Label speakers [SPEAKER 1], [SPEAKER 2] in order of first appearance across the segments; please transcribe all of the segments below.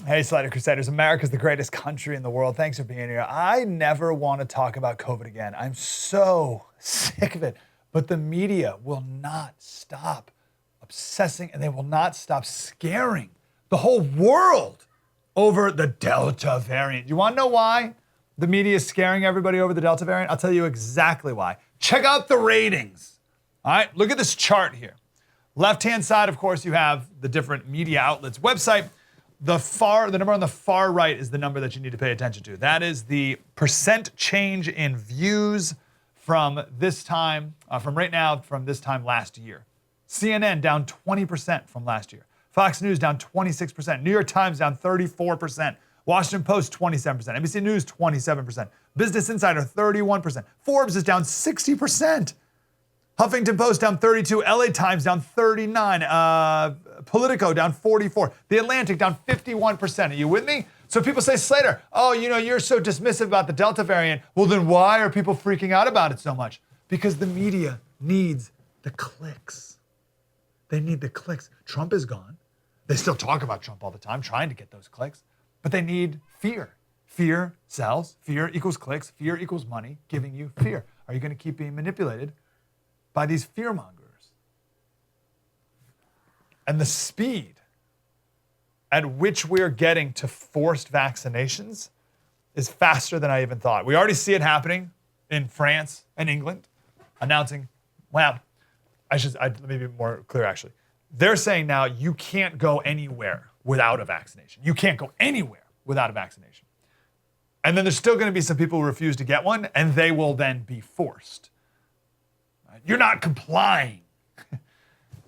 [SPEAKER 1] Hey, Slater Crusaders. America's the greatest country in the world. Thanks for being here. I never want to talk about COVID again. I'm so sick of it. But the media will not stop obsessing, and they will not stop scaring the whole world over the Delta variant. You want to know why the media is scaring everybody over the Delta variant? I'll tell you exactly why. Check out the ratings. All right, look at this chart here. Left-hand side, of course, you have the different media outlets' website. The number on the far right is the number that you need to pay attention to. That is the percent change in views from this time, from this time last year. CNN down 20% from last year. Fox News down 26%. New York Times down 34%. Washington Post 27%. NBC News 27%. Business Insider 31%. Forbes is down 60%. Huffington Post down 32, LA Times down 39, Politico down 44, The Atlantic down 51%. Are you with me? So people say, Slater, you're so dismissive about the Delta variant. Well, then why are people freaking out about it so much? Because the media needs the clicks. They need the clicks. Trump is gone. They still talk about Trump all the time, trying to get those clicks, but they need fear. Fear sells. Fear equals clicks. Fear equals money, giving you fear. Are you going to keep being manipulated by these fearmongers? And the speed at which we're getting to forced vaccinations is faster than I even thought. We already see it happening in France and England, announcing, let me be more clear actually. They're saying now you can't go anywhere without a vaccination. You can't go anywhere without a vaccination. And then there's still going to be some people who refuse to get one, and they will then be forced. You're not complying.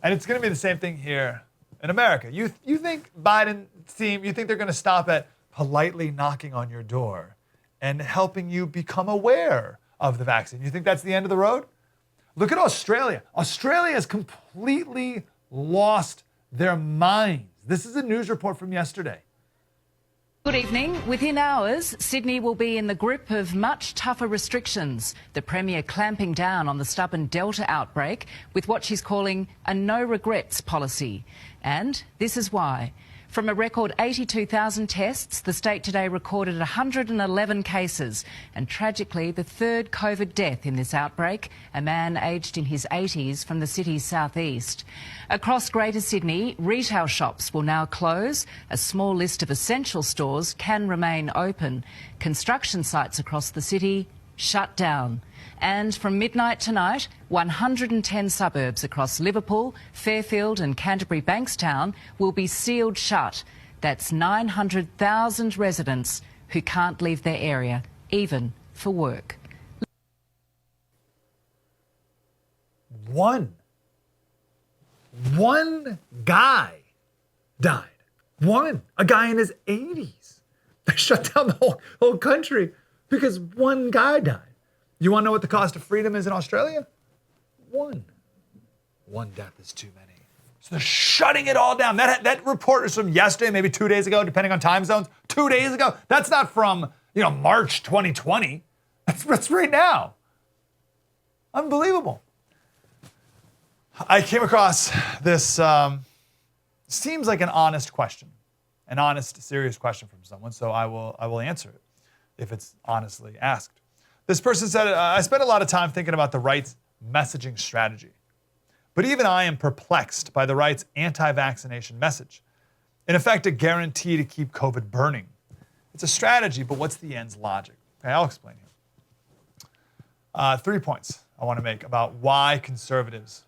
[SPEAKER 1] And it's going to be the same thing here in America. You think Biden's team, you think they're going to stop at politely knocking on your door and helping you become aware of the vaccine? You think that's the end of the road? Look at Australia. Australia has completely lost their minds. This is a news report from yesterday.
[SPEAKER 2] Good evening. Within hours, Sydney will be in the grip of much tougher restrictions. The Premier clamping down on the stubborn Delta outbreak with what she's calling a no regrets policy. And this is why. From a record 82,000 tests, the state today recorded 111 cases and tragically the third COVID death in this outbreak, a man aged in his 80s from the city's southeast. Across Greater Sydney, retail shops will now close. A small list of essential stores can remain open. Construction sites across the city shut down. And from midnight tonight, 110 suburbs across Liverpool, Fairfield and Canterbury Bankstown will be sealed shut. That's 900,000 residents who can't leave their area, even for work.
[SPEAKER 1] One guy died. A guy in his 80s. They shut down the whole country because one guy died. You want to know what the cost of freedom is in Australia? One death is too many. So they're shutting it all down. That report is from yesterday, maybe 2 days ago, depending on time zones. 2 days ago. That's not from, March 2020. That's right now. Unbelievable. I came across this, seems like an honest question, an honest, serious question from someone, so I will answer it if it's honestly asked. This person said, I spent a lot of time thinking about the right's messaging strategy, but even I am perplexed by the right's anti-vaccination message. In effect, a guarantee to keep COVID burning. It's a strategy, but what's the end's logic? Okay, I'll explain here. 3 points I want to make about why conservatives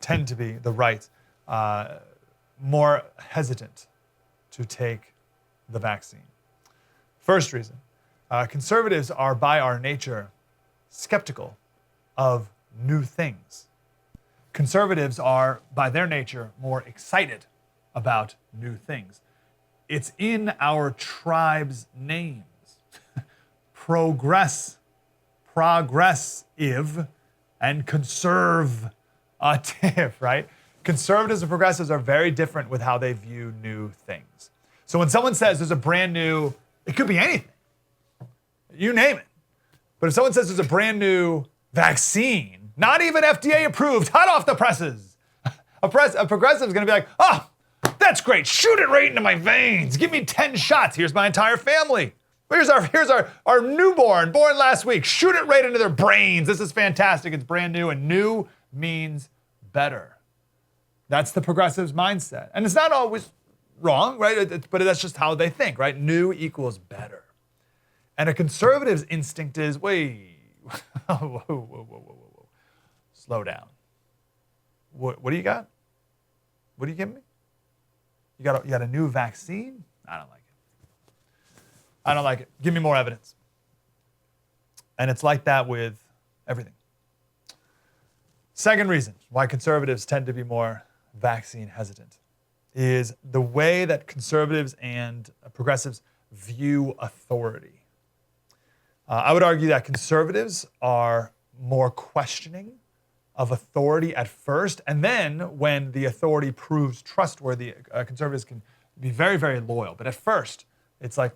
[SPEAKER 1] tend to be, the right, more hesitant to take the vaccine. First reason, conservatives are by our nature skeptical of new things. Conservatives are by their nature more excited about new things. It's in our tribe's names. Progressive and conservative, right? Conservatives and progressives are very different with how they view new things. So when someone says there's a brand new, it could be anything. You name it. But if someone says there's a brand new vaccine, not even FDA approved, hot off the presses, a progressive is going to be like, That's great. Shoot it right into my veins. Give me 10 shots. Here's my entire family. Here's our newborn, born last week. Shoot it right into their brains. This is fantastic. It's brand new, and new means better. That's the progressives' mindset. And it's not always wrong, right? But that's just how they think, right? New equals better. And a conservative's instinct is, wait, whoa. Slow down. What do you got? What are you giving me? You got a new vaccine? I don't like it. I don't like it. Give me more evidence. And it's like that with everything. Second reason why conservatives tend to be more vaccine hesitant is the way that conservatives and progressives view authority. I would argue that conservatives are more questioning of authority at first, and then when the authority proves trustworthy, conservatives can be very, very loyal. But at first, it's like,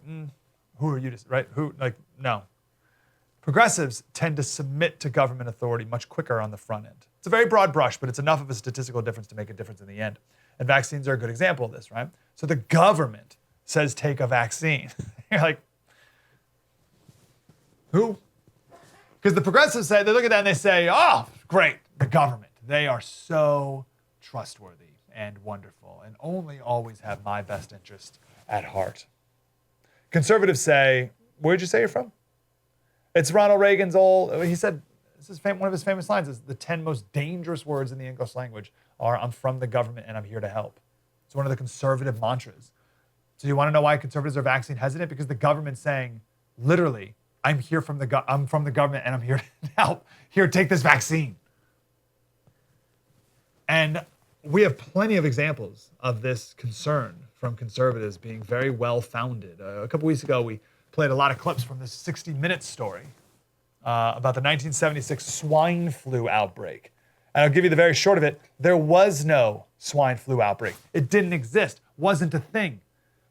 [SPEAKER 1] who are you to, right? No. Progressives tend to submit to government authority much quicker on the front end. It's a very broad brush, but it's enough of a statistical difference to make a difference in the end. And vaccines are a good example of this, right? So the government says take a vaccine. You're like, who? Because the progressives say, they look at that and they say, oh, great, the government. They are so trustworthy and wonderful and only always have my best interest at heart. Conservatives say, where'd you say you're from? It's Ronald Reagan's he said, this is one of his famous lines, is the 10 most dangerous words in the English language are, I'm from the government and I'm here to help. It's one of the conservative mantras. So you want to know why conservatives are vaccine hesitant? Because the government's saying, literally, I'm from the government and I'm here to help. Here, take this vaccine. And we have plenty of examples of this concern from conservatives being very well-founded. A couple weeks ago, we played a lot of clips from this 60 Minutes story about the 1976 swine flu outbreak. And I'll give you the very short of it. There was no swine flu outbreak. It didn't exist, wasn't a thing.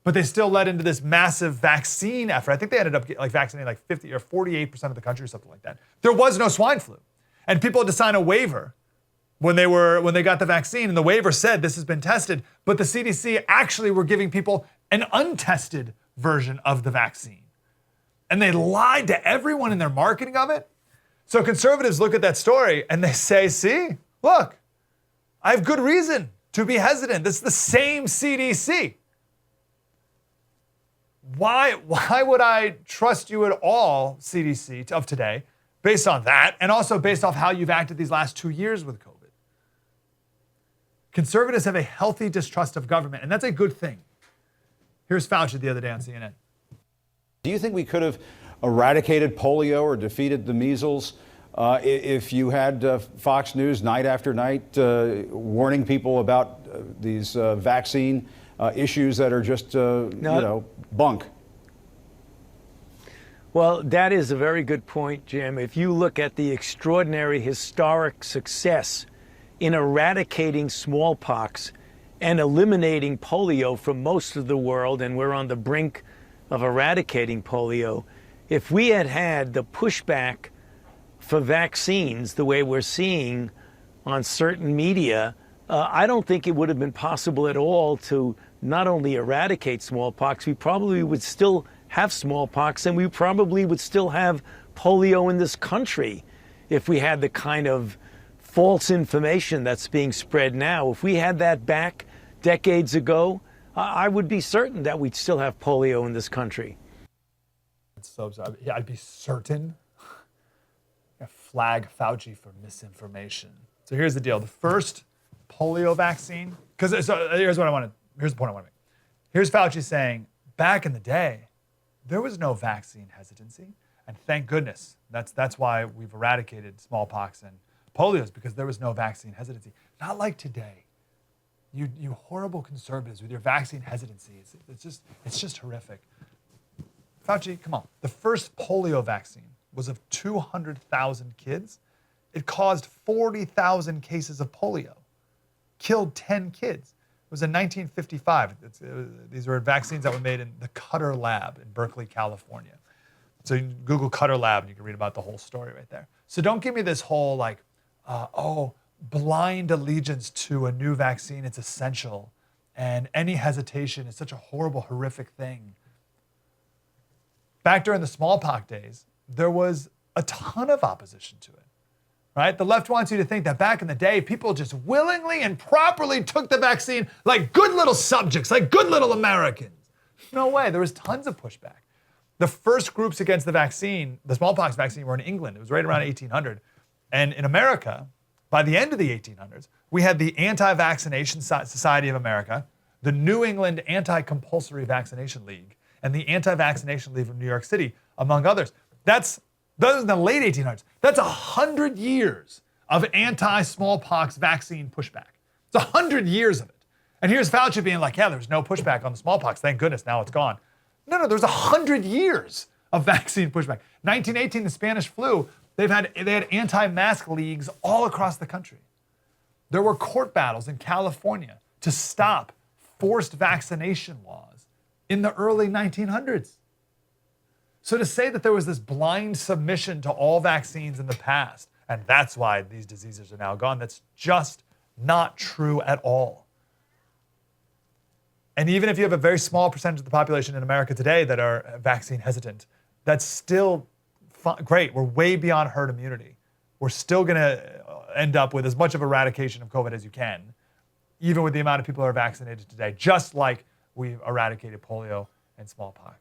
[SPEAKER 1] But they still led into this massive vaccine effort. I think they ended up vaccinating like 50 or 48% of the country or something like that. There was no swine flu. And people had to sign a waiver when they got the vaccine, and the waiver said this has been tested, but the CDC actually were giving people an untested version of the vaccine. And they lied to everyone in their marketing of it. So conservatives look at that story and they say, see, look, I have good reason to be hesitant. This is the same CDC. Why would I trust you at all, CDC, of today, based on that, and also based off how you've acted these last 2 years with COVID? Conservatives have a healthy distrust of government, and that's a good thing. Here's Fauci the other day on CNN.
[SPEAKER 3] Do you think we could have eradicated polio or defeated the measles if you had Fox News night after night warning people about these vaccine issues that are just, bunk?
[SPEAKER 4] Well, that is a very good point, Jim. If you look at the extraordinary historic success in eradicating smallpox and eliminating polio from most of the world, and we're on the brink of eradicating polio, if we had had the pushback for vaccines the way we're seeing on certain media, I don't think it would have been possible at all to not only eradicate smallpox, we probably would still have smallpox, and we probably would still have polio in this country if we had the kind of false information that's being spread now. If we had that back decades ago, I would be certain that we'd still have polio in this country.
[SPEAKER 1] So I'd be certain. Flag Fauci for misinformation. So here's the deal. The first polio vaccine, here's the point I want to make. Here's Fauci saying, back in the day, there was no vaccine hesitancy. And thank goodness. That's why we've eradicated smallpox and polio, because there was no vaccine hesitancy. Not like today. You horrible conservatives with your vaccine hesitancy. It's just horrific. Fauci, come on. The first polio vaccine was of 200,000 kids. It caused 40,000 cases of polio, killed 10 kids. It was in 1955. These were vaccines that were made in the Cutter Lab in Berkeley, California. So you can Google Cutter Lab and you can read about the whole story right there. So don't give me this whole blind allegiance to a new vaccine. It's essential and any hesitation is such a horrible, horrific thing. Back during the smallpox days, there was a ton of opposition to it, right? The left wants you to think that back in the day, people just willingly and properly took the vaccine like good little subjects, like good little Americans. No way, there was tons of pushback. The first groups against the vaccine, the smallpox vaccine, were in England. It was right around 1800. And in America, by the end of the 1800s, we had the Anti-Vaccination Society of America, the New England Anti-Compulsory Vaccination League, and the Anti-Vaccination League of New York City, among others. That was in the late 1800s. That's 100 years of anti-smallpox vaccine pushback. It's 100 years of it. And here's Fauci being like, yeah, there's no pushback on the smallpox. Thank goodness, now it's gone. No, there's 100 years of vaccine pushback. 1918, the Spanish flu, they had anti-mask leagues all across the country. There were court battles in California to stop forced vaccination laws in the early 1900s. So to say that there was this blind submission to all vaccines in the past, and that's why these diseases are now gone, that's just not true at all. And even if you have a very small percentage of the population in America today that are vaccine hesitant, that's still great. We're way beyond herd immunity. We're still going to end up with as much of eradication of COVID as you can, even with the amount of people who are vaccinated today, just like we've eradicated polio and smallpox.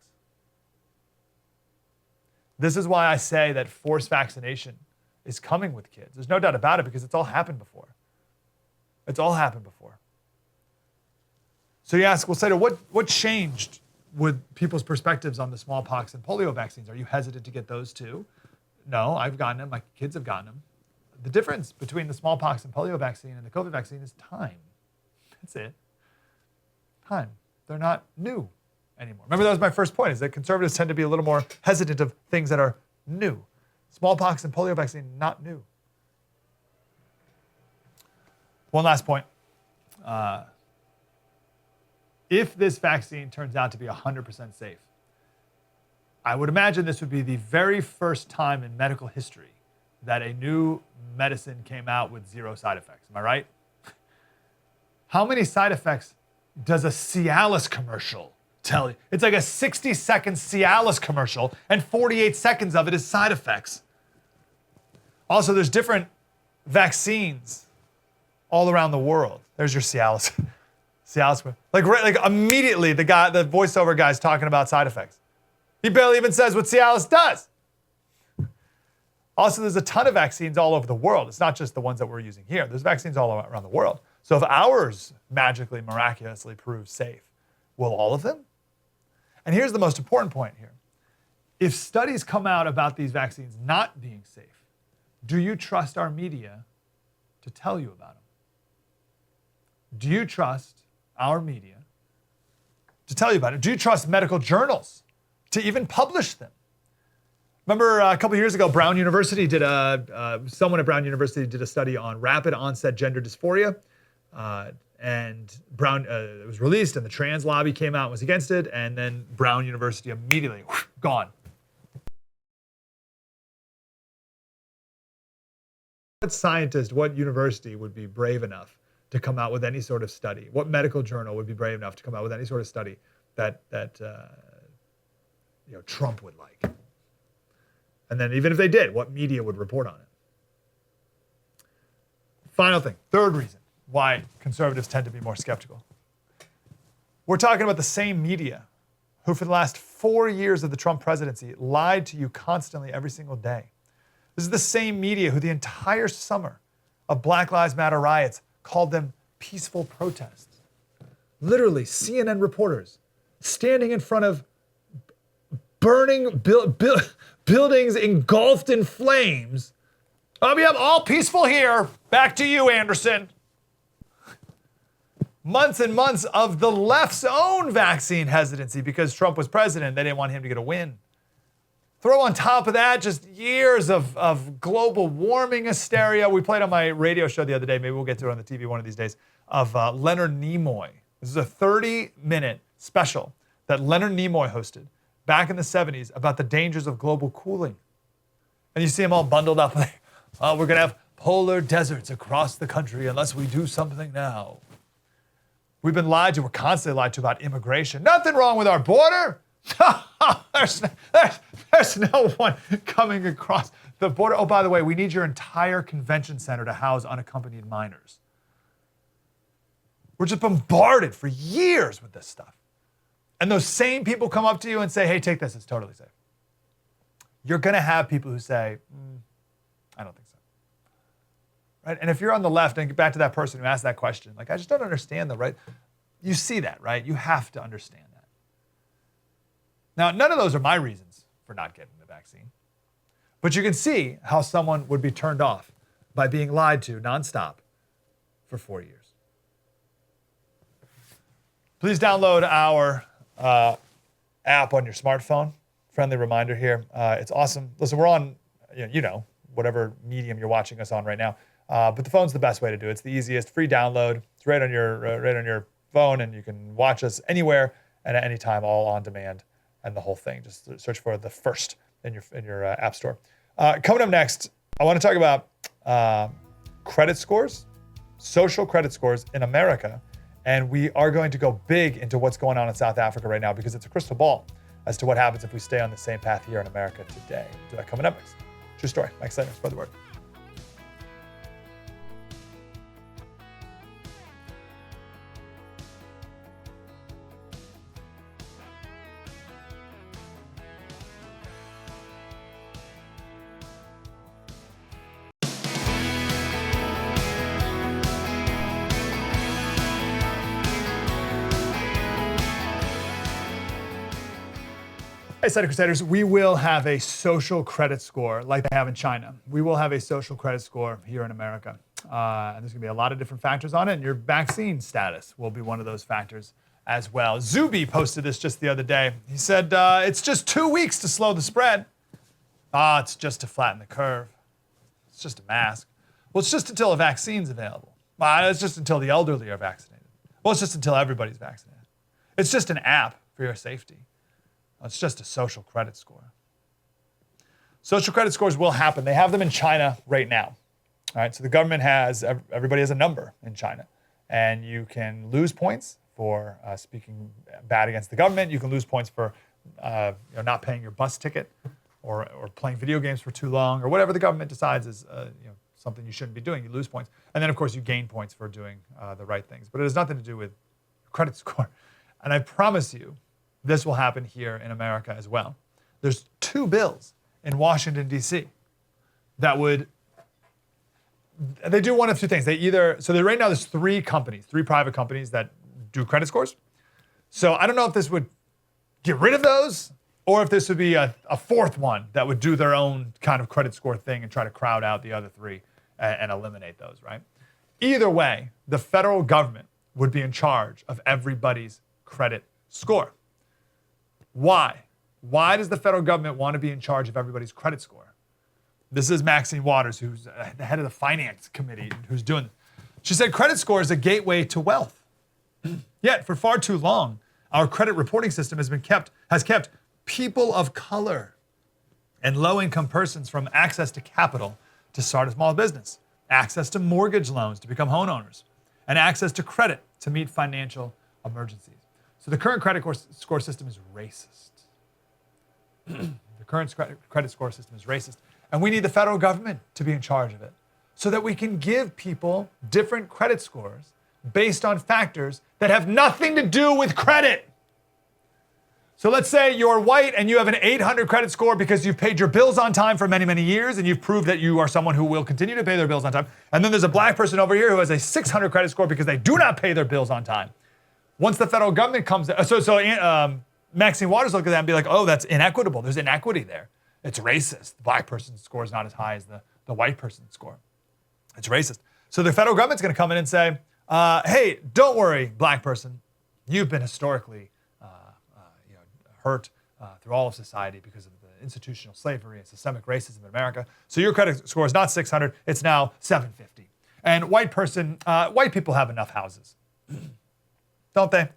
[SPEAKER 1] This is why I say that forced vaccination is coming with kids. There's no doubt about it because it's all happened before. It's all happened before. So you ask, well, Slater, what changed with people's perspectives on the smallpox and polio vaccines? Are you hesitant to get those too? No, I've gotten them. My kids have gotten them. The difference between the smallpox and polio vaccine and the COVID vaccine is time. That's it. Time. They're not new anymore. Remember, that was my first point, is that conservatives tend to be a little more hesitant of things that are new. Smallpox and polio vaccine, not new. One last point. If this vaccine turns out to be 100% safe, I would imagine this would be the very first time in medical history that a new medicine came out with zero side effects. Am I right? How many side effects does a Cialis commercial tell you? It's like a 60-second Cialis commercial, and 48 seconds of it is side effects. Also, there's different vaccines all around the world. There's your Cialis. Cialis. Like immediately, the voiceover guy's talking about side effects. He barely even says what Cialis does. Also, there's a ton of vaccines all over the world. It's not just the ones that we're using here. There's vaccines all around the world. So if ours magically, miraculously proves safe, will all of them? And here's the most important point here. If studies come out about these vaccines not being safe, do you trust our media to tell you about them? Do you trust our media to tell you about it? Do you trust medical journals to even publish them? Remember a couple years ago, someone at Brown University did a study on rapid onset gender dysphoria. And it was released, and the trans lobby came out and was against it, and then Brown University immediately, gone. What scientist, what university would be brave enough to come out with any sort of study? What medical journal would be brave enough to come out with any sort of study that Trump would like? And then even if they did, what media would report on it? Final thing, third reason why conservatives tend to be more skeptical. We're talking about the same media who for the last 4 years of the Trump presidency lied to you constantly every single day. This is the same media who the entire summer of Black Lives Matter riots called them peaceful protests. Literally, CNN reporters standing in front of burning buildings engulfed in flames. Yep, all peaceful here. Back to you, Anderson. Months and months of the left's own vaccine hesitancy because Trump was president. They didn't want him to get a win. Throw on top of that just years of global warming hysteria. We played on my radio show the other day, maybe we'll get to it on the TV one of these days, of Leonard Nimoy. This is a 30-minute special that Leonard Nimoy hosted back in the 70s about the dangers of global cooling. And you see them all bundled up like, oh, we're going to have polar deserts across the country unless we do something now. We've been lied to. We're constantly lied to about immigration. Nothing wrong with our border. there's no one coming across the border. Oh, by the way, we need your entire convention center to house unaccompanied minors. We're just bombarded for years with this stuff. And those same people come up to you and say, hey, take this, it's totally safe. You're gonna have people who say, I don't think so. Right? And if you're on the left, and get back to that person who asked that question, like, I just don't understand right? You see that, right? You have to understand that. Now, none of those are my reasons for not getting the vaccine. But you can see how someone would be turned off by being lied to nonstop for 4 years. Please download our app on your smartphone. Friendly reminder here. It's awesome. Listen, we're on, whatever medium you're watching us on right now. But the phone's the best way to do it. It's the easiest. Free download. It's right on your phone, and you can watch us anywhere and at any time, all on demand, and the whole thing. Just search for The First in your app store. Coming up next, I want to talk about credit scores, social credit scores in America. And we are going to go big into what's going on in South Africa right now, because it's a crystal ball as to what happens if we stay on the same path here in America today. Do that coming up next. True story. Mike Slater, spread the word. Hey, Slater Crusaders, we will have a social credit score like they have in China. We will have a social credit score here in America. And there's going to be a lot of different factors on it, and your vaccine status will be one of those factors as well. Zuby posted this just the other day. He said, it's just 2 weeks to slow the spread. It's just to flatten the curve. It's just a mask. Well, it's just until a vaccine's available. It's just until the elderly are vaccinated. Well, it's just until everybody's vaccinated. It's just an app for your safety. It's just a social credit score. Social credit scores will happen. They have them in China right now. All right, so the government everybody has a number in China. And you can lose points for speaking bad against the government. You can lose points for not paying your bus ticket or playing video games for too long, or whatever the government decides is something you shouldn't be doing. You lose points. And then, of course, you gain points for doing the right things. But it has nothing to do with credit score. And I promise you, this will happen here in America as well. There's 2 bills in Washington, D.C. they do one of 2 things. Right now there's 3 private companies that do credit scores. So I don't know if this would get rid of those, or if this would be a 4th one that would do their own kind of credit score thing and try to crowd out the other 3 and eliminate those, right? Either way, the federal government would be in charge of everybody's credit score. Why? Why does the federal government want to be in charge of everybody's credit score? This is Maxine Waters, who's the head of the finance committee, who's doing this. She said, credit score is a gateway to wealth. Yet, for far too long, our credit reporting system has kept people of color and low-income persons from access to capital to start a small business, access to mortgage loans to become homeowners, and access to credit to meet financial emergencies. So the current credit score system is racist. The current credit score system is racist. And we need the federal government to be in charge of it so that we can give people different credit scores based on factors that have nothing to do with credit. So let's say you're white and you have an 800 credit score because you've paid your bills on time for many, many years, and you've proved that you are someone who will continue to pay their bills on time. And then there's a black person over here who has a 600 credit score because they do not pay their bills on time. Once the federal government comes, Maxine Waters look at that and be like, oh, that's inequitable. There's inequity there. It's racist. The black person's score is not as high as the white person's score. It's racist. So the federal government's going to come in and say, hey, don't worry, black person. You've been historically hurt through all of society because of the institutional slavery and systemic racism in America. So your credit score is not 600, it's now 750. And white people have enough houses. Don't they?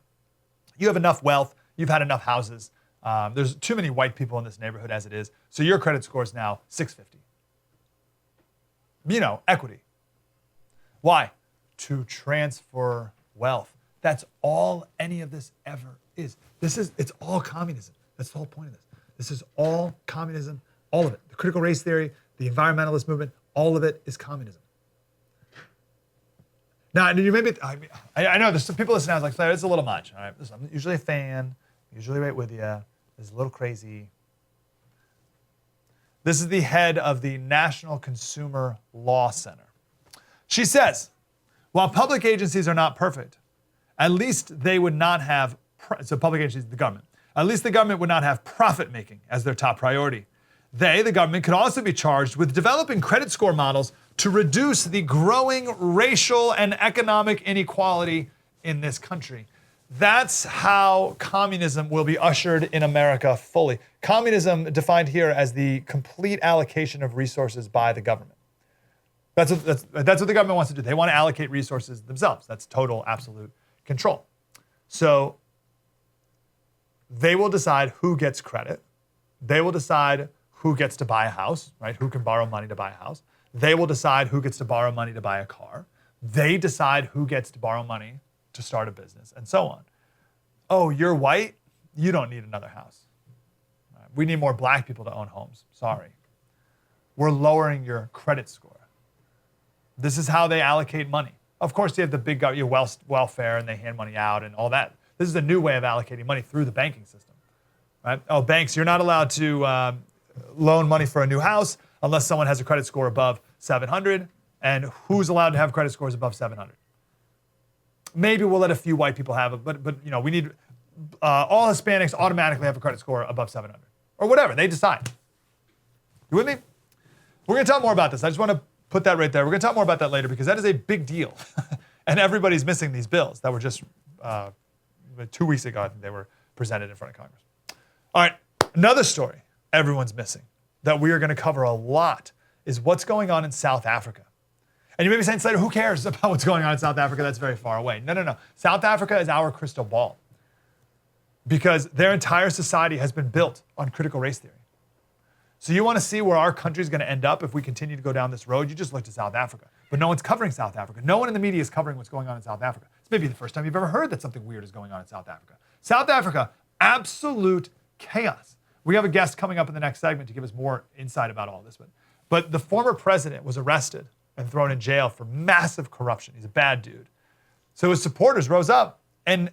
[SPEAKER 1] You have enough wealth. You've had enough houses. There's too many white people in this neighborhood as it is. So your credit score is now 650. Equity. Why? To transfer wealth. That's all any of this ever is. It's all communism. That's the whole point of this. This is all communism, all of it. The critical race theory, the environmentalist movement, all of it is communism. Now, you maybe, I know there's some people listening now, like, Slater, it's a little much. All right, listen, I'm usually a fan, usually right with you. It's a little crazy. This is the head of the National Consumer Law Center. She says, while public agencies are not perfect, at least they would not have, so public agencies, the government, at least the government would not have profit making as their top priority. They, the government, could also be charged with developing credit score models to reduce the growing racial and economic inequality in this country. That's how communism will be ushered in America fully. Communism defined here as the complete allocation of resources by the government. That's what the government wants to do. They want to allocate resources themselves. That's total, absolute control. So they will decide who gets credit. They will decide who gets to buy a house, right? Who can borrow money to buy a house. They will decide who gets to borrow money to buy a car. They decide who gets to borrow money to start a business, and so on. Oh, you're white? You don't need another house. Right? We need more black people to own homes. Sorry. We're lowering your credit score. This is how they allocate money. Of course, you have the big welfare, and they hand money out and all that. This is a new way of allocating money through the banking system. Right? Oh, banks, you're not allowed to loan money for a new house unless someone has a credit score above 700. And who's allowed to have credit scores above 700? Maybe we'll let a few white people have it, but you know, we need all Hispanics automatically have a credit score above 700 or whatever. They decide. You with me? We're going to talk more about this. I just want to put that right there. We're going to talk more about that later because that is a big deal. And everybody's missing these bills that were just 2 weeks ago. I think they were presented in front of Congress. All right, another story everyone's missing that we are going to cover a lot is what's going on in South Africa. And you may be saying, Slater, who cares about what's going on in South Africa? That's very far away. No. South Africa is our crystal ball because their entire society has been built on critical race theory. So you want to see where our country is going to end up if we continue to go down this road? You just look to South Africa. But no one's covering South Africa. No one in the media is covering what's going on in South Africa. It's maybe the first time you've ever heard that something weird is going on in South Africa. South Africa, absolute chaos. We have a guest coming up in the next segment to give us more insight about all this. But the former president was arrested and thrown in jail for massive corruption. He's a bad dude. So his supporters rose up and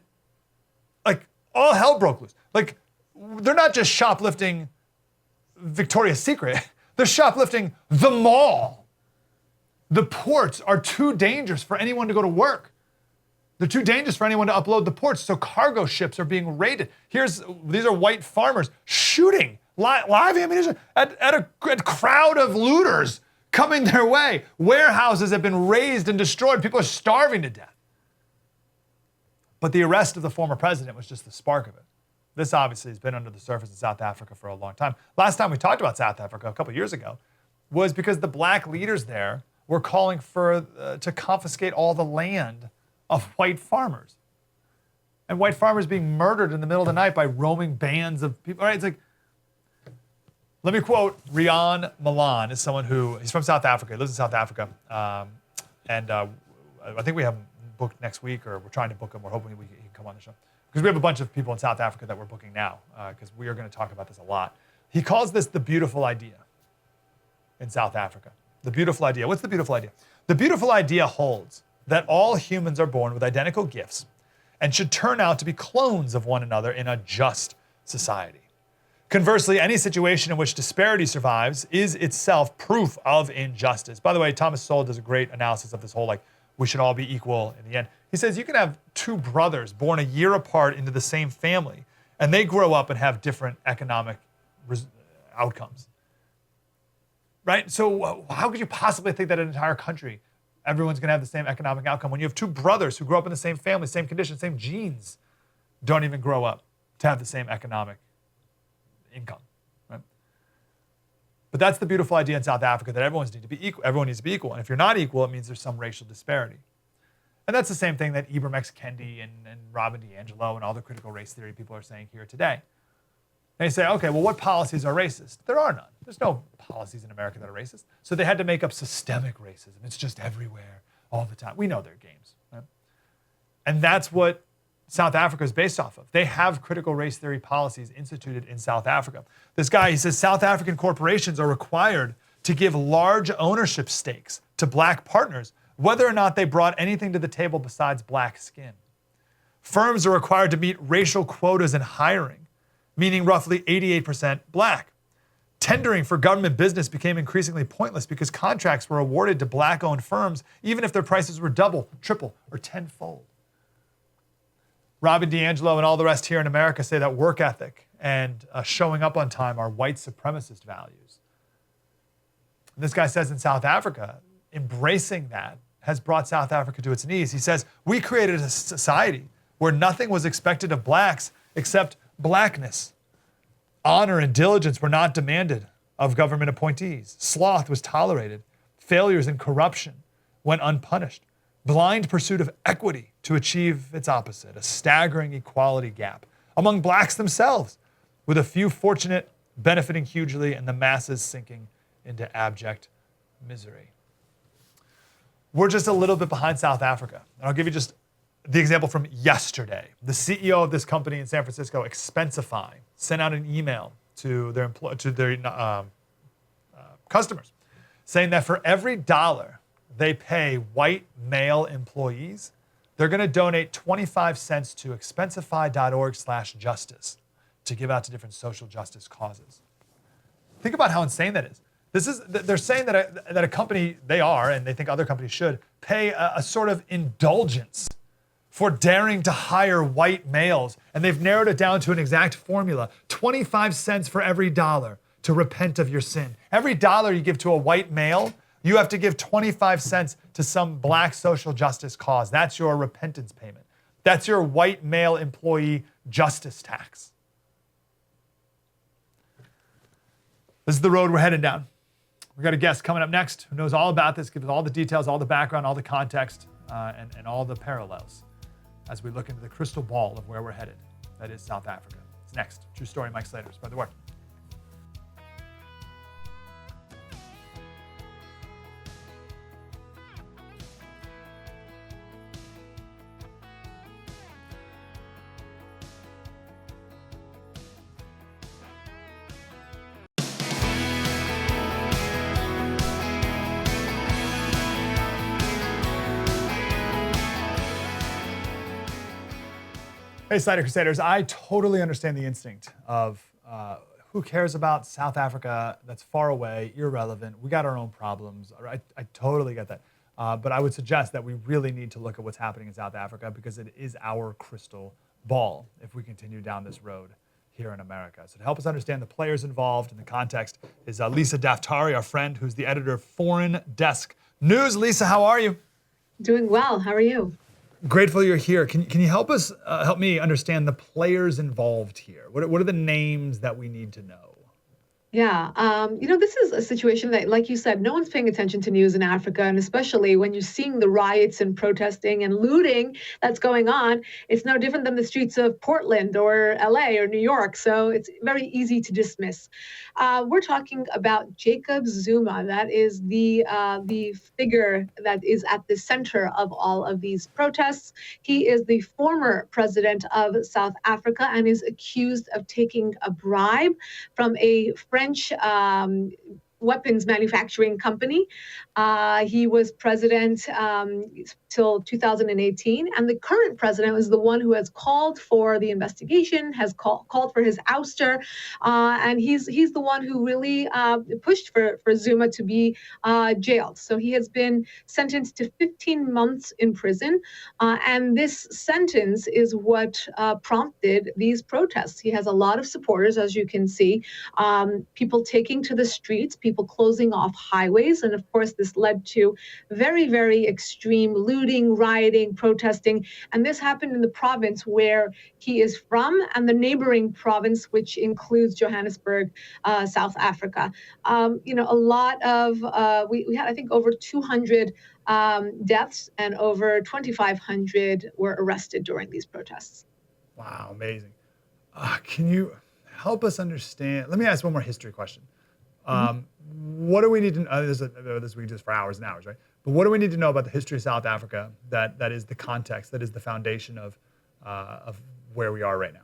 [SPEAKER 1] like all hell broke loose. Like they're not just shoplifting Victoria's Secret. They're shoplifting the mall. The ports are too dangerous for anyone to go to work. They're too dangerous for anyone to upload the ports. So cargo ships are being raided. These are white farmers shooting live ammunition at a crowd of looters coming their way. Warehouses have been razed and destroyed. People are starving to death. But the arrest of the former president was just the spark of it. This obviously has been under the surface in South Africa for a long time. Last time we talked about South Africa a couple years ago was because the black leaders there were calling to confiscate all the land of white farmers. And white farmers being murdered in the middle of the night by roaming bands of people. All right, it's like, let me quote Rian Milan, is someone he's from South Africa, he lives in South Africa. I think we have him booked next week, or we're trying to book him. We're hoping he can come on the show. Because we have a bunch of people in South Africa that we're booking now, because we are going to talk about this a lot. He calls this the beautiful idea in South Africa. The beautiful idea. What's the beautiful idea? The beautiful idea holds that all humans are born with identical gifts and should turn out to be clones of one another in a just society. Conversely, any situation in which disparity survives is itself proof of injustice. By the way, Thomas Sowell does a great analysis of this whole, we should all be equal in the end. He says you can have two brothers born a year apart into the same family, and they grow up and have different economic outcomes. Right? So how could you possibly think that an entire country, everyone's going to have the same economic outcome when you have two brothers who grow up in the same family, same conditions, same genes, don't even grow up to have the same economic income, right? But that's the beautiful idea in South Africa, that everyone needs to be equal. Everyone needs to be equal. And if you're not equal, it means there's some racial disparity. And that's the same thing that Ibram X. Kendi and Robin DiAngelo and all the critical race theory people are saying here today. They say, okay, well, what policies are racist? There are none. There's no policies in America that are racist. So they had to make up systemic racism. It's just everywhere, all the time. We know their games, right? And that's what South Africa is based off of. They have critical race theory policies instituted in South Africa. This guy, he says South African corporations are required to give large ownership stakes to black partners, whether or not they brought anything to the table besides black skin. Firms are required to meet racial quotas in hiring, meaning roughly 88% black. Tendering for government business became increasingly pointless because contracts were awarded to black-owned firms even if their prices were double, triple, or tenfold. Robin DiAngelo and all the rest here in America say that work ethic and showing up on time are white supremacist values. And this guy says in South Africa, embracing that has brought South Africa to its knees. He says, we created a society where nothing was expected of blacks except blackness. Honor and diligence were not demanded of government appointees. Sloth was tolerated. Failures and corruption went unpunished. Blind pursuit of equity to achieve its opposite, a staggering equality gap among blacks themselves, with a few fortunate benefiting hugely and the masses sinking into abject misery. We're just a little bit behind South Africa. And I'll give you just the example from yesterday. The CEO of this company in San Francisco, Expensify, sent out an email to their customers saying that for every dollar they pay white male employees, they're going to donate 25 cents to expensify.org/justice to give out to different social justice causes. Think about how insane that is. They're saying that a company, they are, and they think other companies should, pay a sort of indulgence for daring to hire white males. And they've narrowed it down to an exact formula, 25 cents for every dollar to repent of your sin. Every dollar you give to a white male, you have to give 25 cents to some black social justice cause. That's your repentance payment. That's your white male employee justice tax. This is the road we're headed down. We've got a guest coming up next who knows all about this, gives all the details, all the background, all the context, and all the parallels as we look into the crystal ball of where we're headed. That is South Africa. It's next. True Story, Mike Slater. Spread the word. Hey, Slater Crusaders, I totally understand the instinct of who cares about South Africa? That's far away, irrelevant. We got our own problems. I totally get that. But I would suggest that we really need to look at what's happening in South Africa because it is our crystal ball if we continue down this road here in America. So to help us understand the players involved and the context is Lisa Daftari, our friend, who's the editor of Foreign Desk News. Lisa, how are you?
[SPEAKER 5] Doing well. How are you?
[SPEAKER 1] Grateful you're here. Can you help us, help me understand the players involved here? What are the names that we need to know?
[SPEAKER 5] Yeah, this is a situation that, like you said, no one's paying attention to news in Africa, and especially when you're seeing the riots and protesting and looting that's going on, it's no different than the streets of Portland or LA or New York, so it's very easy to dismiss. We're talking about Jacob Zuma. That is the figure that is at the center of all of these protests. He is the former president of South Africa and is accused of taking a bribe from a French weapons manufacturing company. He was president till 2018, and the current president was the one who has called for the investigation, has called for his ouster, and he's the one who really pushed for Zuma to be jailed. So he has been sentenced to 15 months in prison, and this sentence is what prompted these protests. He has a lot of supporters, as you can see, people taking to the streets, people closing off highways, and of course this led to very, very extreme looting, rioting, protesting, and this happened in the province where he is from and the neighboring province, which includes Johannesburg, South Africa. A lot of, we had, I think, over 200 deaths and over 2,500 were arrested during these protests.
[SPEAKER 1] Wow, amazing. Can you help us understand? Let me ask one more history question. What do we need to know? This we just for hours and hours, right? But what do we need to know about the history of South Africa that is the context, that is the foundation of where we are right now?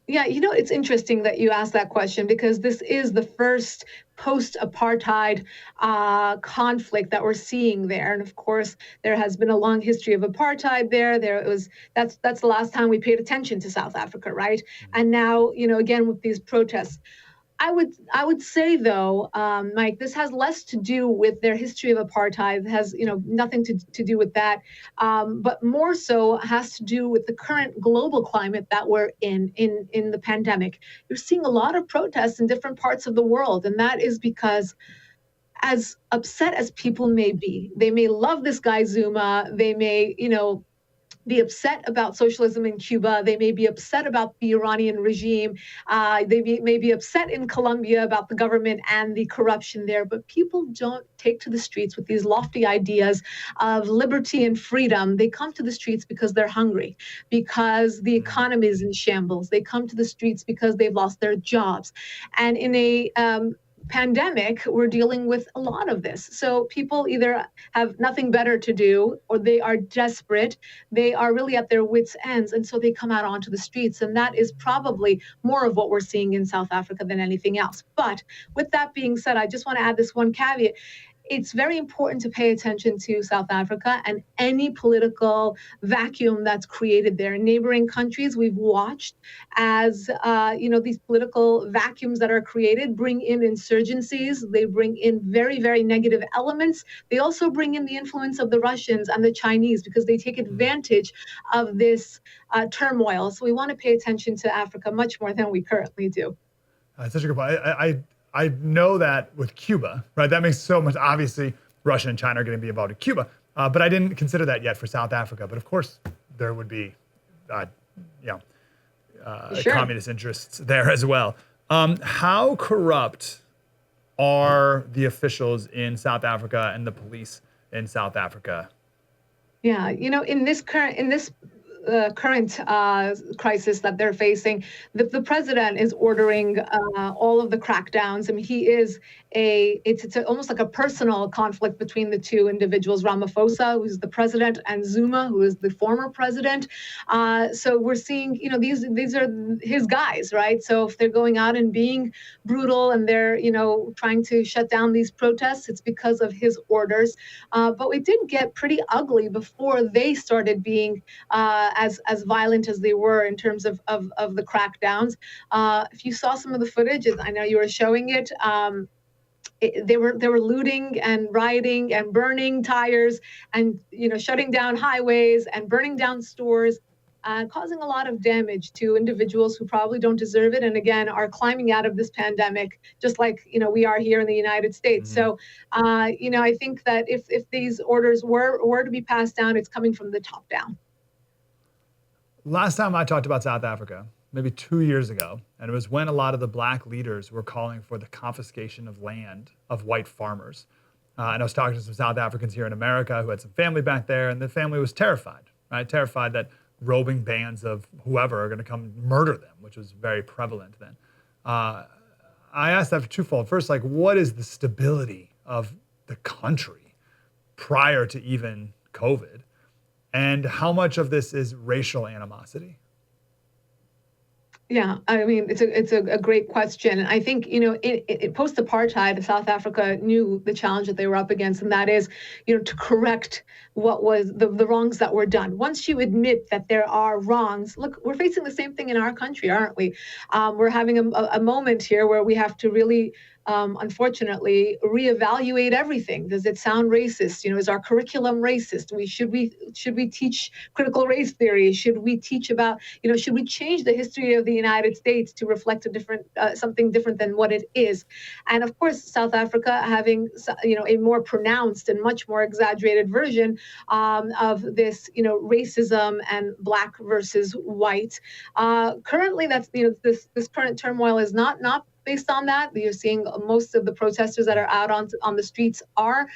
[SPEAKER 5] Yeah, it's interesting that you asked that question because this is the first post-apartheid conflict that we're seeing there, and of course, there has been a long history of apartheid there. That's the last time we paid attention to South Africa, right? And now, again with these protests. I would say though, Mike, this has less to do with their history of apartheid. It has nothing to do with that, but more so has to do with the current global climate that we're in the pandemic. You're seeing a lot of protests in different parts of the world, and that is because as upset as people may be, they may love this guy Zuma, they may be upset about socialism in Cuba. They may be upset about the Iranian regime. May be upset in Colombia about the government and the corruption there. But people don't take to the streets with these lofty ideas of liberty and freedom. They come to the streets because they're hungry, because the economy is in shambles. They come to the streets because they've lost their jobs. And in a pandemic, we're dealing with a lot of this. So people either have nothing better to do or they are desperate. They are really at their wits' ends. And so they come out onto the streets. And that is probably more of what we're seeing in South Africa than anything else. But with that being said, I just want to add this one caveat. It's very important to pay attention to South Africa and any political vacuum that's created there. In neighboring countries, we've watched as these political vacuums that are created bring in insurgencies. They bring in very, very negative elements. They also bring in the influence of the Russians and the Chinese because they take advantage of this turmoil. So we want to pay attention to Africa much more than we currently do.
[SPEAKER 1] That's such a good point. I know that with Cuba, right? That makes so much. Obviously, Russia and China are going to be involved in Cuba, but I didn't consider that yet for South Africa. But of course, there would be, communist interests there as well. How corrupt are the officials in South Africa and the police in South Africa?
[SPEAKER 5] Yeah, in this current crisis that they're facing, the president is ordering all of the crackdowns. I mean, it's almost like a personal conflict between the two individuals, Ramaphosa, who's the president, and Zuma, who is the former president. So we're seeing, these are his guys, right? So if they're going out and being brutal and they're, trying to shut down these protests, it's because of his orders. But we did get pretty ugly before they started being as violent as they were in terms of the crackdowns. If you saw some of the footage, I know you were showing it. They were looting and rioting and burning tires and shutting down highways and burning down stores, causing a lot of damage to individuals who probably don't deserve it, and again are climbing out of this pandemic just like we are here in the United States. So I think that if these orders were to be passed down, it's coming from the top down.
[SPEAKER 1] Last time I talked about South Africa, maybe 2 years ago, and it was when a lot of the black leaders were calling for the confiscation of land of white farmers. And I was talking to some South Africans here in America who had some family back there, and the family was terrified, right? Terrified that roving bands of whoever are going to come murder them, which was very prevalent then. I asked that for twofold. First, what is the stability of the country prior to even COVID? And how much of this is racial animosity?
[SPEAKER 5] Yeah, I mean, it's a great question. I think, post-apartheid, South Africa knew the challenge that they were up against, and that is, to correct what was the wrongs that were done. Once you admit that there are wrongs, look, we're facing the same thing in our country, aren't we? We're having a moment here where we have to really unfortunately, reevaluate everything. Does it sound racist? Is our curriculum racist? Should we teach critical race theory? Should we teach about, should we change the history of the United States to reflect a different, something different than what it is? And of course, South Africa having, a more pronounced and much more exaggerated version of this, racism and black versus white. Currently, that's, this current turmoil is not based on that. You're seeing most of the protesters that are out on the streets are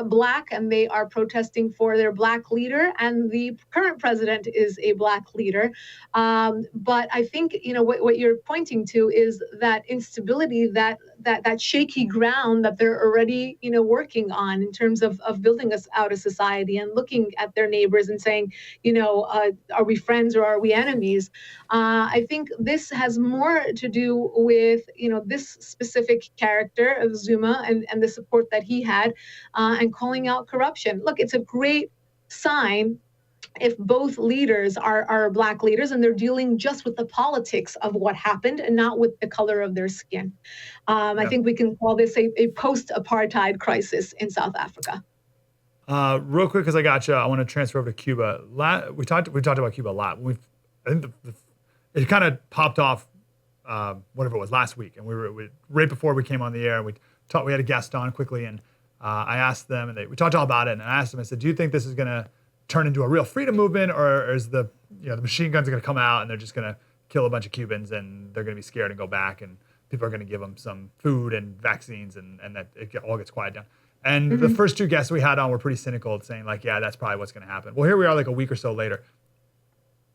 [SPEAKER 5] Black, and they are protesting for their Black leader, and the current president is a Black leader. But I think, what you're pointing to is that instability, that shaky ground that they're already, working on in terms of building us out a society and looking at their neighbors and saying, are we friends or are we enemies? I think this has more to do with, this specific character of Zuma and the support that he had, and calling out corruption. Look, it's a great sign if both leaders are Black leaders and they're dealing just with the politics of what happened and not with the color of their skin. I think we can call this a post-apartheid crisis in South Africa.
[SPEAKER 1] Real quick, because I got you, I want to transfer over to Cuba. We talked about Cuba a lot. I think it kind of popped off, whatever it was, last week, and we right before we came on the air. We had a guest on quickly, and I asked them, and we talked all about it. And I asked them, I said, "Do you think this is going to turn into a real freedom movement, or is the machine guns are going to come out and they're just going to kill a bunch of Cubans and they're going to be scared and go back, and people are going to give them some food and vaccines, and that it all gets quiet down?" And the first two guests we had on were pretty cynical, saying like, "Yeah, that's probably what's going to happen." Well, here we are like a week or so later.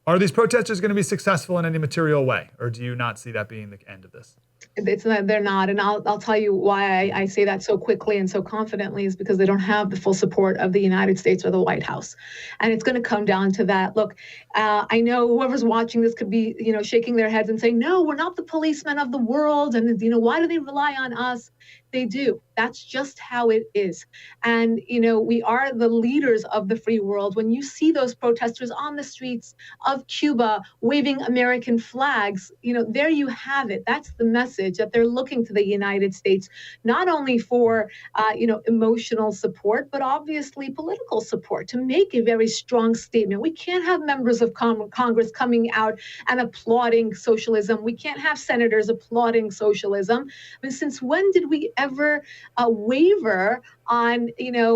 [SPEAKER 1] Are these protesters going to be successful in any material way, or do you not see that being the end of this?
[SPEAKER 5] They're not, and I'll tell you why I say that so quickly and so confidently is because they don't have the full support of the United States or the White House, and it's going to come down to that. Look, I know whoever's watching this could be, shaking their heads and saying, "No, we're not the policemen of the world," and why do they rely on us? They do. That's just how it is. And, we are the leaders of the free world. When you see those protesters on the streets of Cuba waving American flags, there you have it. That's the message that they're looking to the United States, not only for, emotional support, but obviously political support to make a very strong statement. We can't have members of Congress coming out and applauding socialism. We can't have senators applauding socialism. I mean, since when did we ever waver on,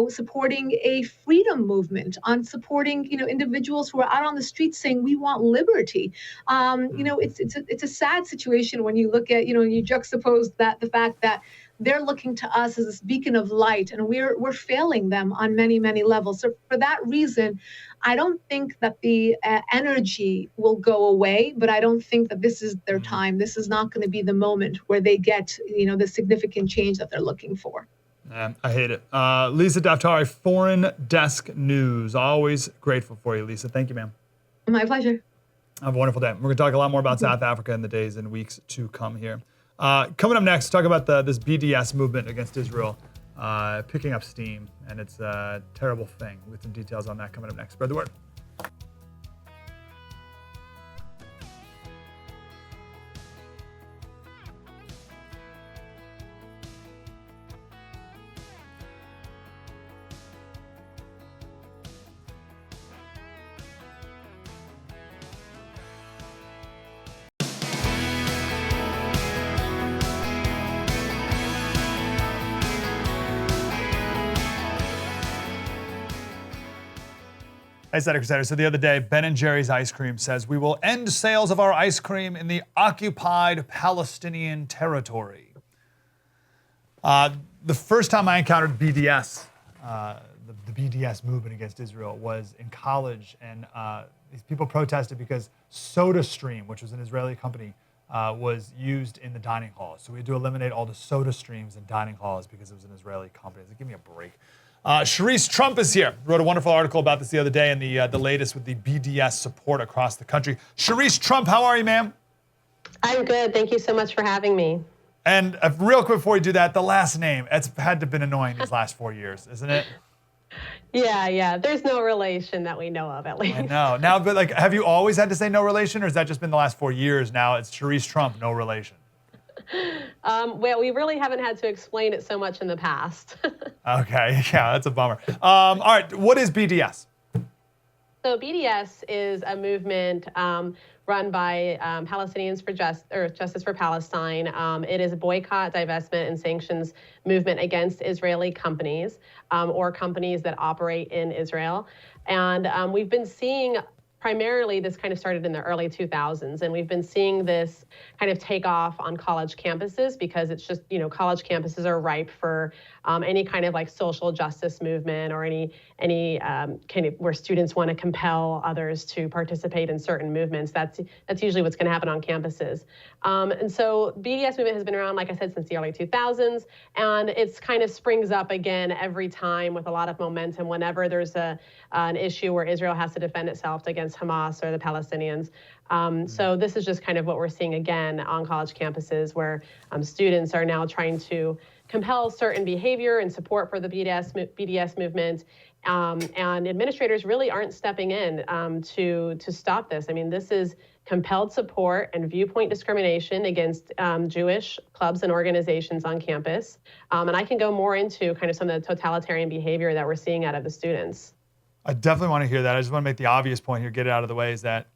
[SPEAKER 5] supporting a freedom movement, on supporting, individuals who are out on the streets saying we want liberty? It's a sad situation when you look at, you juxtapose the fact that they're looking to us as this beacon of light, and we're failing them on many, many levels. So for that reason, I don't think that the energy will go away, but I don't think that this is their time. This is not going to be the moment where they get, the significant change that they're looking for.
[SPEAKER 1] I hate it. Lisa Daftari, Foreign Desk News. Always grateful for you, Lisa. Thank you, ma'am.
[SPEAKER 5] My pleasure.
[SPEAKER 1] Have a wonderful day. We're going to talk a lot more about South Africa in the days and weeks to come here. Coming up next, talk about this BDS movement against Israel picking up steam, and it's a terrible thing. We'll get some details on that coming up next. Spread the word. Hey, Slater Crusader. So the other day, Ben & Jerry's ice cream says we will end sales of our ice cream in the occupied Palestinian territory. The first time I encountered BDS, the BDS movement against Israel, was in college, and these people protested because SodaStream, which was an Israeli company, was used in the dining halls. So we had to eliminate all the soda streams in dining halls because it was an Israeli company. So give me a break. Cherise Trump is here. Wrote a wonderful article about this the other day, and the latest with the BDS support across the country. Cherise Trump, how are you, ma'am?
[SPEAKER 6] I'm good. Thank you so much for having me.
[SPEAKER 1] And real quick before you do that, the last name, it's had to have been annoying these last 4 years, isn't it?
[SPEAKER 6] Yeah. There's no relation that we know of, at least.
[SPEAKER 1] I know. Now, but have you always had to say no relation, or has that just been the last 4 years now? It's Cherise Trump, no relation.
[SPEAKER 6] Well, we really haven't had to explain it so much in the past.
[SPEAKER 1] Okay, yeah, that's a bummer. All right, what is BDS?
[SPEAKER 6] So BDS is a movement run by Palestinians for Justice for Palestine. It is a boycott, divestment, and sanctions movement against Israeli companies or companies that operate in Israel. And we've been seeing primarily this kind of started in the early 2000s, and we've been seeing this kind of take off on college campuses because it's just, college campuses are ripe for any kind of like social justice movement or any kind of where students want to compel others to participate in certain movements. That's usually what's going to happen on campuses. And so BDS movement has been around, like I said, since the early 2000s, and it's kind of springs up again every time with a lot of momentum whenever there's an issue where Israel has to defend itself against Hamas or the Palestinians. So this is just kind of what we're seeing again on college campuses where students are now trying to compel certain behavior and support for the BDS movement. And administrators really aren't stepping in to stop this. I mean, this is compelled support and viewpoint discrimination against Jewish clubs and organizations on campus. And I can go more into kind of some of the totalitarian behavior that we're seeing out of the students.
[SPEAKER 1] I definitely want to hear that. I just want to make the obvious point here, get it out of the way, is that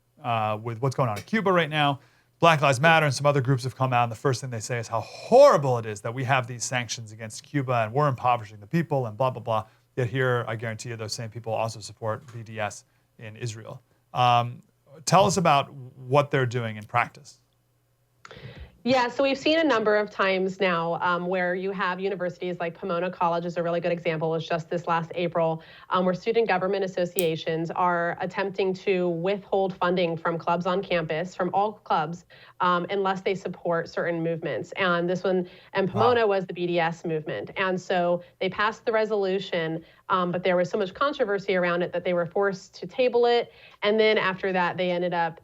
[SPEAKER 1] with what's going on in Cuba right now, Black Lives Matter and some other groups have come out, and the first thing they say is how horrible it is that we have these sanctions against Cuba and we're impoverishing the people and blah, blah, blah. Yet here, I guarantee you, those same people also support BDS in Israel. Tell us about what they're doing in practice.
[SPEAKER 6] Yeah, so we've seen a number of times now where you have universities like Pomona College is a really good example. It was just this last April where student government associations are attempting to withhold funding from clubs on campus, from all clubs, unless they support certain movements. And this one, and Pomona was the BDS movement. And so they passed the resolution, but there was so much controversy around it that they were forced to table it. And then after that, they ended up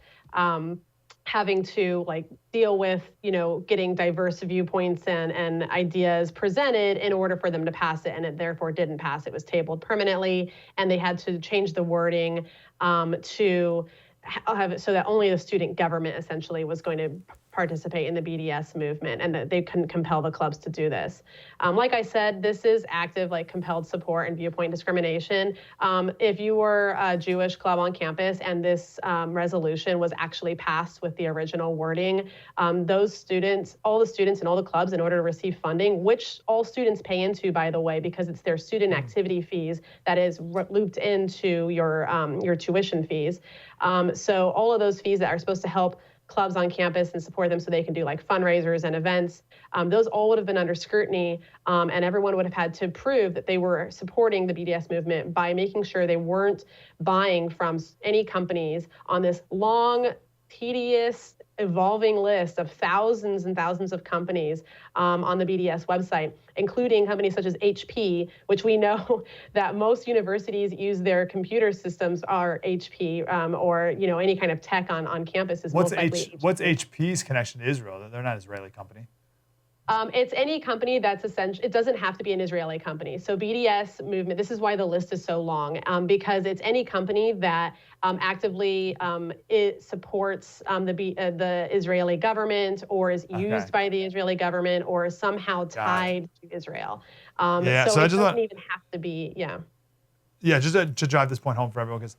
[SPEAKER 6] having to deal with, getting diverse viewpoints and ideas presented in order for them to pass it, and it therefore didn't pass. It was tabled permanently, and they had to change the wording to have it so that only the student government essentially was going to participate in the BDS movement, and that they couldn't compel the clubs to do this. Like I said, this is active, compelled support and viewpoint discrimination. If you were a Jewish club on campus and this resolution was actually passed with the original wording, those students, all the students and all the clubs, in order to receive funding, which all students pay into, by the way, because it's their student activity fees that is looped into your tuition fees. So all of those fees that are supposed to help clubs on campus and support them so they can do fundraisers and events, those all would have been under scrutiny, and everyone would have had to prove that they were supporting the BDS movement by making sure they weren't buying from any companies on this long, tedious, evolving list of thousands and thousands of companies on the BDS website, including companies such as HP, which we know that most universities use their computer systems are HP, or any kind of tech on campus is most likely HP.
[SPEAKER 1] What's HP's connection to Israel? They're not an Israeli company.
[SPEAKER 6] It's any company that's essential. It doesn't have to be an Israeli company. So BDS movement, this is why the list is so long, because it's any company that actively it supports the Israeli government or is used by the Israeli government or is somehow tied to Israel. So it doesn't even have to be,
[SPEAKER 1] Yeah, just to drive this point home for everyone, because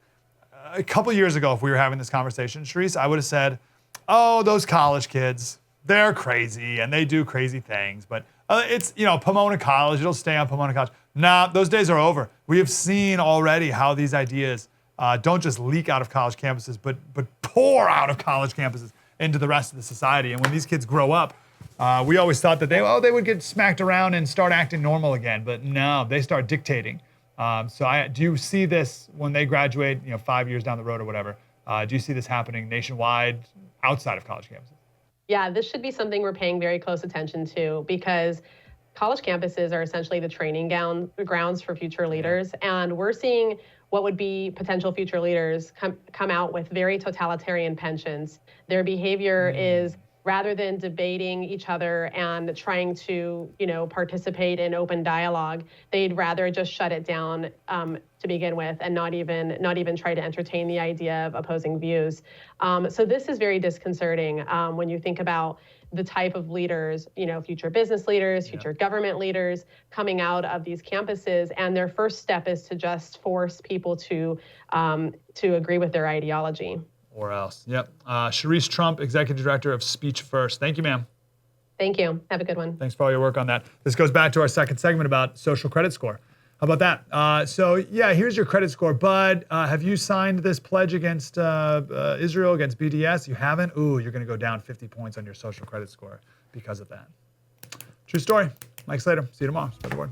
[SPEAKER 1] a couple years ago, if we were having this conversation, Cherise, I would have said, oh, those college kids, they're crazy and they do crazy things, but it's, Pomona College, it'll stay on Pomona College. Nah, those days are over. We have seen already how these ideas don't just leak out of college campuses, but pour out of college campuses into the rest of the society. And when these kids grow up, we always thought that they would get smacked around and start acting normal again, but no, they start dictating. Do you see this when they graduate, 5 years down the road or whatever? Do you see this happening nationwide outside of college campuses?
[SPEAKER 6] Yeah, this should be something we're paying very close attention to, because college campuses are essentially the training grounds for future leaders. And we're seeing what would be potential future leaders come out with very totalitarian penchants. Their behavior is, rather than debating each other and trying to, participate in open dialogue, they'd rather just shut it down to begin with and not even try to entertain the idea of opposing views. So this is very disconcerting when you think about the type of leaders, future business leaders, future government leaders coming out of these campuses, and their first step is to just force people to agree with their ideology.
[SPEAKER 1] Or else. Yep. Cherise Trump, Executive Director of Speech First. Thank you, ma'am.
[SPEAKER 6] Thank you. Have a good one.
[SPEAKER 1] Thanks for all your work on that. This goes back to our second segment about social credit score. How about that? So yeah, here's your credit score. Bud, have you signed this pledge against Israel, against BDS? You haven't? Ooh, you're going to go down 50 points on your social credit score because of that. True story. Mike Slater. See you tomorrow. Spread the word.